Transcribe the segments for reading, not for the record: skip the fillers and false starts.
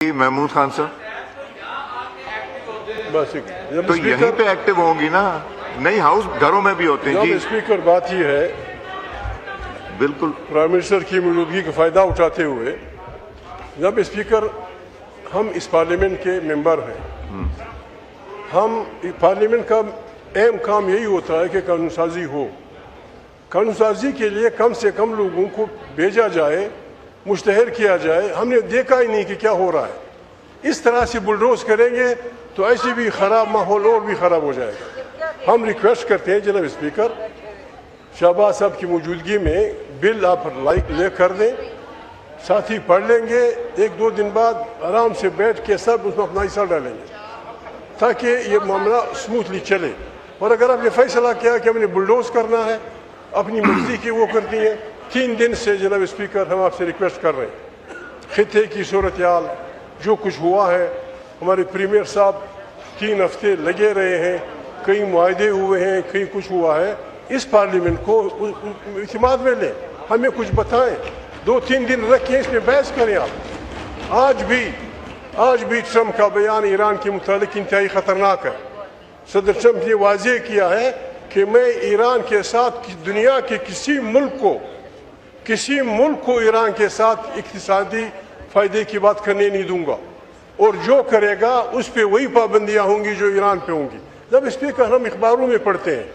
محمود خان صاحب تو یہیں پہ ایکٹیو ہوں گی نا؟ نہیں، ہاؤس گھروں میں بھی ہوتے ہیں. جی اسپیکر، بات یہ ہے بالکل پرائم منسٹر کی موجودگی کا فائدہ اٹھاتے ہوئے، جب اسپیکر ہم اس پارلیمنٹ کے ممبر ہیں، ہم پارلیمنٹ کا اہم کام یہی ہوتا ہے کہ قانون سازی ہو. قانون سازی کے لیے کم سے کم لوگوں کو بھیجا جائے، مشتہر کیا جائے. ہم نے دیکھا ہی نہیں کہ کیا ہو رہا ہے. اس طرح سے بلڈوز کریں گے تو ایسے بھی خراب ماحول اور بھی خراب ہو جائے گا. ہم ریکویسٹ کرتے ہیں جناب اسپیکر، شہباز صاحب کی موجودگی میں بل آپ لے کر دیں، ساتھی پڑھ لیں گے، ایک دو دن بعد آرام سے بیٹھ کے سب اس میں اپنا حصہ ڈالیں گے تاکہ یہ معاملہ سموتھلی چلے. اور اگر آپ نے فیصلہ کیا کہ ہم نے بلڈوز کرنا ہے، اپنی مرضی کی وہ کرتی ہیں. 3 دن سے جناب اسپیکر ہم آپ سے ریکویسٹ کر رہے ہیں، خطے کی صورتحال جو کچھ ہوا ہے، ہمارے پریمیئر صاحب 3 ہفتے لگے رہے ہیں، کئی معاہدے ہوئے ہیں، کئی کچھ ہوا ہے. اس پارلیمنٹ کو اعتماد میں لیں، ہمیں کچھ بتائیں. 2-3 دن رکھیں، اس میں بحث کریں. آپ آج بھی ٹرمپ کا بیان ایران کے متعلق انتہائی خطرناک ہے. صدر ٹرمپ نے واضح کیا ہے کہ میں ایران کے ساتھ دنیا کے کسی ملک کو ایران کے ساتھ اقتصادی فائدے کی بات کرنے نہیں دوں گا، اور جو کرے گا اس پہ وہی پابندیاں ہوں گی جو ایران پہ ہوں گی. جب اسپیکر ہم اخباروں میں پڑھتے ہیں،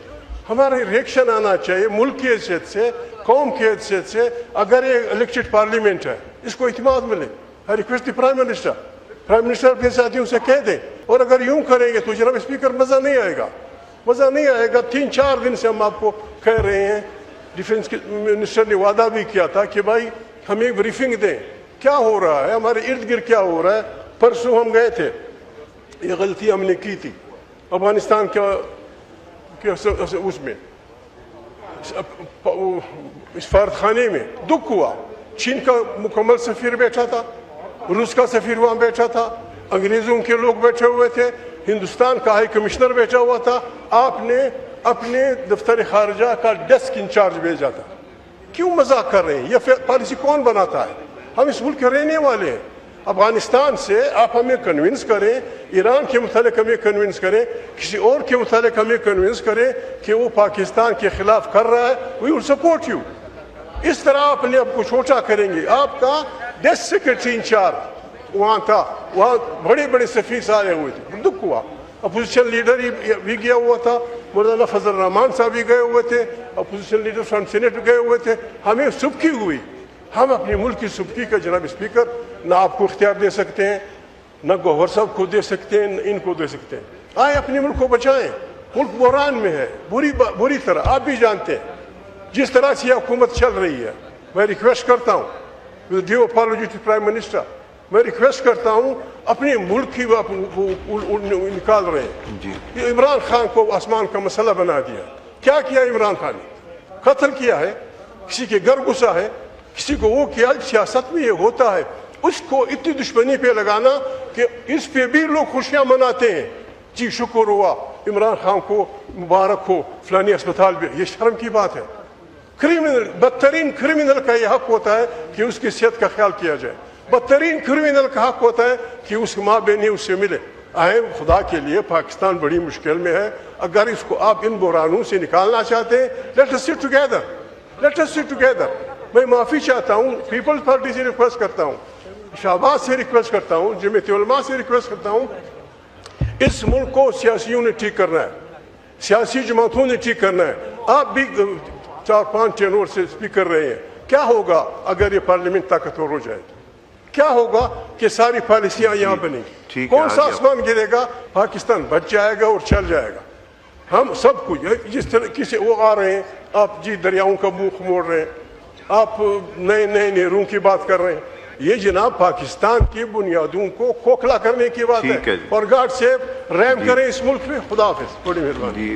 ہمارا ریئیکشن آنا چاہیے ملک کی حیثیت سے، قوم کی حیثیت سے. اگر یہ الیکٹڈ پارلیمنٹ ہے، اس کو اعتماد ملے. I request the prime minister اپنے ساتھیوں سے کہہ دیں. اور اگر یوں کریں گے تو جناب اسپیکر مزہ نہیں آئے گا. 3-4 دن سے ہم آپ کو کہہ رہے ہیں. ڈیفنس منسٹر نے وعدہ بھی کیا تھا کہ بھائی ہمیں بریفنگ دیں، کیا ہو رہا ہے، ہمارے ارد گرد کیا ہو رہا ہے. پرسوں ہم گئے تھے، یہ غلطی ہم نے کی تھی افغانستان اس میں سفارت خانے میں. دکھ ہوا، چین کا مکمل سفیر بیٹھا تھا، روس کا سفیر وہاں بیٹھا تھا، انگریزوں کے لوگ بیٹھے ہوئے تھے، ہندوستان کا ہائی کمشنر بیٹھا ہوا تھا. آپ نے اپنے دفتر خارجہ کا ڈیسک انچارج بھیجا تھا. کیوں مذاق کر رہے ہیں؟ یہ پالیسی کون بناتا ہے؟ ہم اس ملک کے رہنے والے ہیں. افغانستان سے آپ ہمیں کنونس کریں، ایران کے متعلق ہمیں کنونس کریں، کسی اور کے متعلق ہمیں کنونس کریں کہ وہ پاکستان کے خلاف کر رہا ہے. وی ول سپورٹ یو. اس طرح اپنے آپ کو چھوٹا کریں گے. آپ کا ڈیسک سیکرٹری انچارج وہاں تھا، وہاں بڑے بڑے سفیر سارے ہوئے تھے. دکھ ہوا. اپوزیشن لیڈر بھی گیا ہوا تھا، مولانا فضل الرحمان صاحب بھی گئے ہوئے تھے، اپوزیشن لیڈر فرام سینٹ بھی گئے ہوئے تھے. ہمیں سبکی ہوئی. ہم اپنے ملک کی سبکی کا جناب اسپیکر نہ آپ کو اختیار دے سکتے ہیں، نہ گوہر صاحب کو دے سکتے ہیں، نہ ان کو دے سکتے ہیں. آئے اپنے ملک کو بچائیں. ملک بحران میں ہے بری طرح. آپ بھی جانتے ہیں جس طرح سے یہ حکومت چل رہی ہے. میں ریکویسٹ کرتا ہوں with due apology to prime minister, میں ریکویسٹ کرتا ہوں اپنے ملک کی نکال رہے ہیں. یہ عمران خان کو آسمان کا مسئلہ بنا دیا. کیا کیا عمران خان نے؟ قتل کیا ہے، کسی کے گھر گھسا ہے، کسی کو وہ کیا. سیاست میں یہ ہوتا ہے. اس کو اتنی دشمنی پہ لگانا کہ اس پہ بھی لوگ خوشیاں مناتے ہیں. جی شکر ہوا، عمران خان کو مبارک ہو، فلانی اسپتال پہ. یہ شرم کی بات ہے. بدترین کرمنل کا یہ حق ہوتا ہے کہ اس کی صحت کا خیال کیا جائے. بدترین کرمنل کا حق ہوتا ہے کہ اس کی ماں بہنیں اس سے ملے. خدا کے لیے پاکستان بڑی مشکل میں ہے. اگر اس کو آپ ان بحرانوں سے نکالنا چاہتے ہیں، لیٹ اس سٹ ٹوگیدر. میں معافی چاہتا ہوں، پیپلز پارٹی سے ریکویسٹ کرتا ہوں، شہباز سے ریکویسٹ کرتا ہوں، جمعیت علماء سے ریکویسٹ کرتا ہوں. اس ملک کو سیاسیوں نے ٹھیک کرنا ہے، سیاسی جماعتوں نے ٹھیک کرنا ہے. آپ بھی 4-5 ٹینور سے اسپیک کر رہے ہیں. کیا ہوگا اگر یہ پارلیمنٹ طاقتور ہو جائے؟ کیا ہوگا کہ ساری پالیسیاں یہاں بنیں گی؟ کون سا آسمان گرے گا؟ پاکستان بچ جائے گا اور چل جائے گا. ہم سب کو جس طرح سے وہ آ رہے ہیں، آپ جی دریاؤں کا منہ موڑ رہے ہیں، آپ نئے نہروں کی بات کر رہے ہیں. یہ جناب پاکستان کی بنیادوں کو کھوکھلا کرنے کی بات ہے. اور گاڈ سے رحم کریں اس ملک میں. خدا حافظ. بڑی مہربانی.